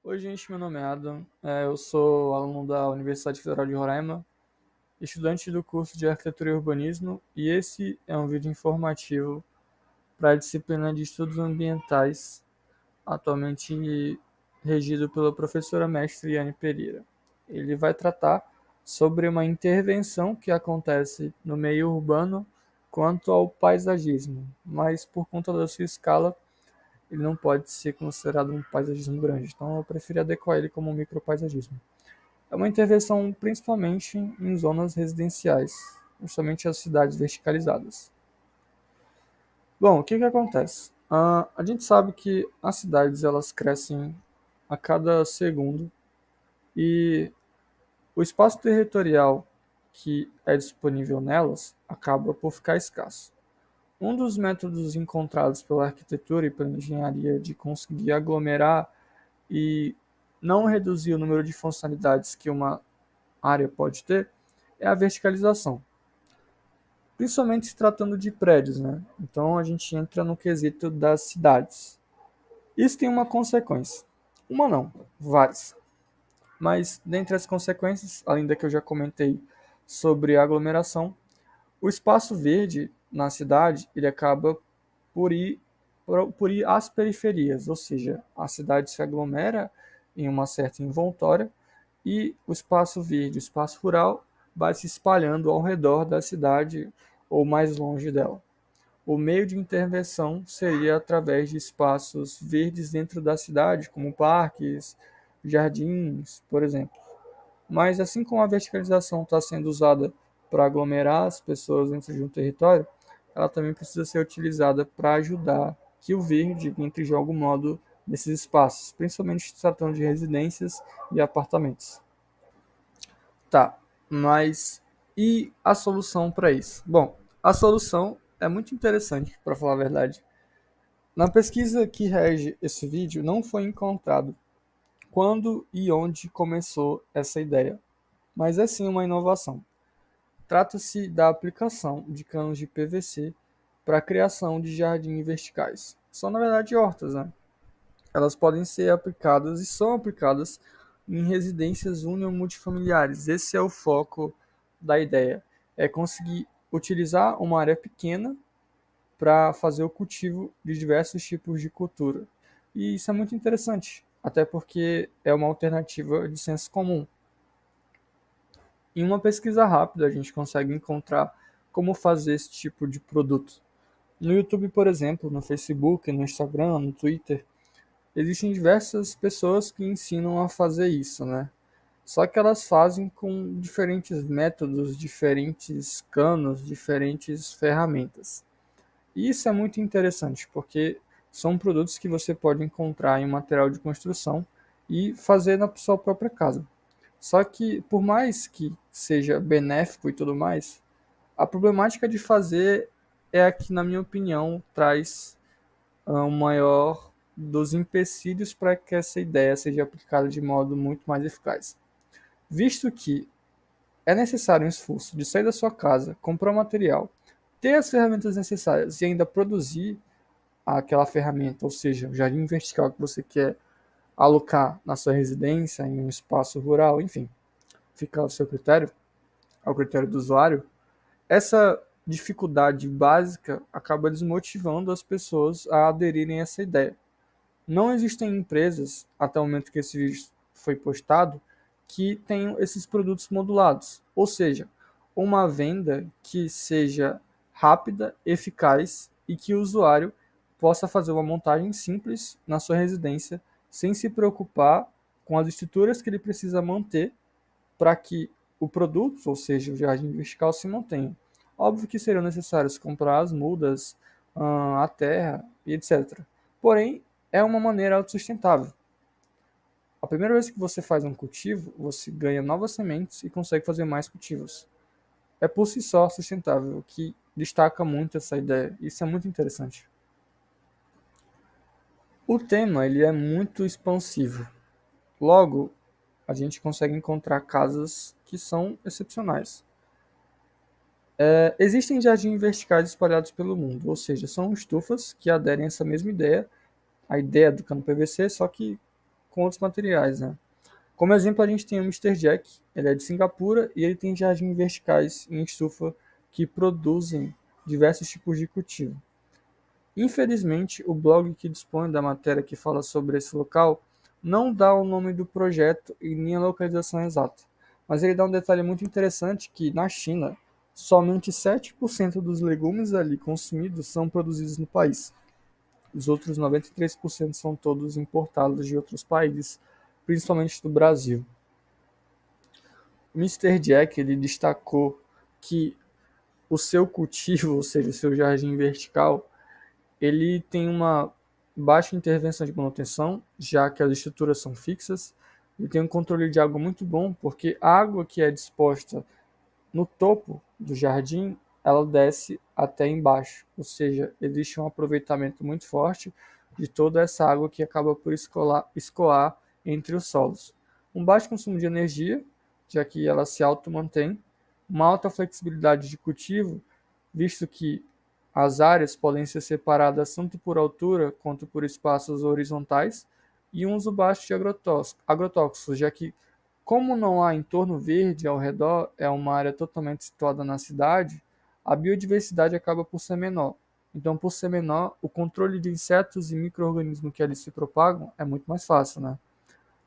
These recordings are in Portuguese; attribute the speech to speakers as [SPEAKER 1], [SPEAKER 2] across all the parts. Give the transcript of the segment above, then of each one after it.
[SPEAKER 1] Oi, gente, meu nome é Adam. Eu sou aluno da Universidade Federal de Roraima, estudante do curso de Arquitetura e Urbanismo, e esse é um vídeo informativo para a disciplina de Estudos Ambientais, atualmente regido pela professora mestre Yane Pereira. Ele vai tratar sobre uma intervenção que acontece no meio urbano quanto ao paisagismo, mas por conta da sua escala ele não pode ser considerado um paisagismo grande, então eu preferi adequar ele como um micropaisagismo. É uma intervenção principalmente em zonas residenciais, justamente as cidades verticalizadas. Bom, o que que acontece? A gente sabe que as cidades elas crescem a cada segundo e o espaço territorial que é disponível nelas acaba por ficar escasso. Um dos métodos encontrados pela arquitetura e pela engenharia de conseguir aglomerar e não reduzir o número de funcionalidades que uma área pode ter é a verticalização, principalmente se tratando de prédios, né? Então a gente entra no quesito das cidades. Isso tem uma consequência. Uma não, várias. Mas dentre as consequências, além da que eu já comentei sobre a aglomeração, o espaço verde na cidade ele acaba por ir, por ir às periferias, ou seja, a cidade se aglomera em uma certa envoltória e o espaço verde, o espaço rural, vai se espalhando ao redor da cidade ou mais longe dela. O meio de intervenção seria através de espaços verdes dentro da cidade, como parques, jardins, por exemplo. Mas assim como a verticalização está sendo usada para aglomerar as pessoas dentro de um território, ela também precisa ser utilizada para ajudar que o verde entre de algum modo nesses espaços, principalmente se tratando de residências e apartamentos. Tá, mas e a solução para isso? Bom, a solução é muito interessante, para falar a verdade. Na pesquisa que rege esse vídeo, não foi encontrado quando e onde começou essa ideia, mas é sim uma inovação. Trata-se da aplicação de canos de PVC para a criação de jardins verticais. São, na verdade, hortas, né? Elas podem ser aplicadas e são aplicadas em residências unimultifamiliares. Esse é o foco da ideia. É conseguir utilizar uma área pequena para fazer o cultivo de diversos tipos de cultura. E isso é muito interessante, até porque é uma alternativa de senso comum. Em uma pesquisa rápida, a gente consegue encontrar como fazer esse tipo de produto. No YouTube, por exemplo, no Facebook, no Instagram, no Twitter, existem diversas pessoas que ensinam a fazer isso, né? Só que elas fazem com diferentes métodos, diferentes canos, diferentes ferramentas. E isso é muito interessante, porque são produtos que você pode encontrar em material de construção e fazer na sua própria casa. Só que, por mais que seja benéfico e tudo mais, a problemática de fazer é a que, na minha opinião, traz o maior dos empecilhos para que essa ideia seja aplicada de modo muito mais eficaz. Visto que é necessário um esforço de sair da sua casa, comprar o material, ter as ferramentas necessárias e ainda produzir aquela ferramenta, ou seja, o jardim vertical que você quer alocar na sua residência, em um espaço rural, enfim, fica ao seu critério, ao critério do usuário, essa dificuldade básica acaba desmotivando as pessoas a aderirem a essa ideia. Não existem empresas, até o momento que esse vídeo foi postado, que tenham esses produtos modulados. Ou seja, uma venda que seja rápida, eficaz e que o usuário possa fazer uma montagem simples na sua residência, sem se preocupar com as estruturas que ele precisa manter para que o produto, ou seja, o jardim vertical, se mantenha. Óbvio que seriam necessários comprar as mudas, a terra e etc. Porém, é uma maneira autossustentável. A primeira vez que você faz um cultivo, você ganha novas sementes e consegue fazer mais cultivos. É por si só sustentável, o que destaca muito essa ideia. Isso é muito interessante. O tema ele é muito expansivo. Logo, a gente consegue encontrar casas que são excepcionais. Existem jardins verticais espalhados pelo mundo, ou seja, são estufas que aderem a essa mesma ideia, a ideia do cano PVC, só que com outros materiais, né? Como exemplo, a gente tem o Mister Jack, ele é de Singapura e ele tem jardins verticais em estufa que produzem diversos tipos de cultivo. Infelizmente, o blog que dispõe da matéria que fala sobre esse local não dá o nome do projeto e nem a localização exata, mas ele dá um detalhe muito interessante que na China, somente 7% dos legumes ali consumidos são produzidos no país. Os outros 93% são todos importados de outros países, principalmente do Brasil. O Mister Jack ele destacou que o seu cultivo, ou seja, o seu jardim vertical, ele tem uma baixa intervenção de manutenção, já que as estruturas são fixas. Ele tem um controle de água muito bom, porque a água que é disposta no topo do jardim, ela desce até embaixo, ou seja, existe um aproveitamento muito forte de toda essa água que acaba por escoar entre os solos. Um baixo consumo de energia, já que ela se auto-mantém, uma alta flexibilidade de cultivo, visto que as áreas podem ser separadas tanto por altura quanto por espaços horizontais, e um uso baixo de agrotóxicos, já que como não há entorno verde ao redor, é uma área totalmente situada na cidade, a biodiversidade acaba por ser menor. Então, por ser menor, o controle de insetos e micro-organismos que ali se propagam é muito mais fácil, né?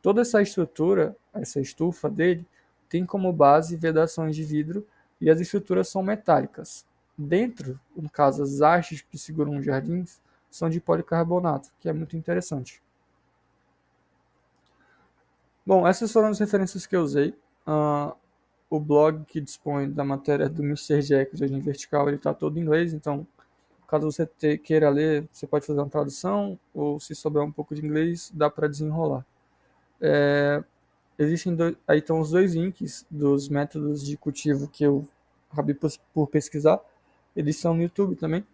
[SPEAKER 1] Toda essa estrutura, essa estufa dele, tem como base vedações de vidro e as estruturas são metálicas. Dentro, no caso, as hastes que seguram os jardins são de policarbonato, que é muito interessante. Bom, essas foram as referências que eu usei. Uh, o blog que dispõe da matéria do Mister Jack, do Jardim Vertical, ele está todo em inglês, então caso você queira ler, você pode fazer uma tradução, ou se souber um pouco de inglês, dá para desenrolar. Existem aí estão os dois links dos métodos de cultivo que eu acabei por pesquisar. Eles são no YouTube também.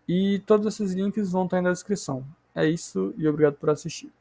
[SPEAKER 1] E todos esses links vão estar aí na descrição. É isso e obrigado por assistir.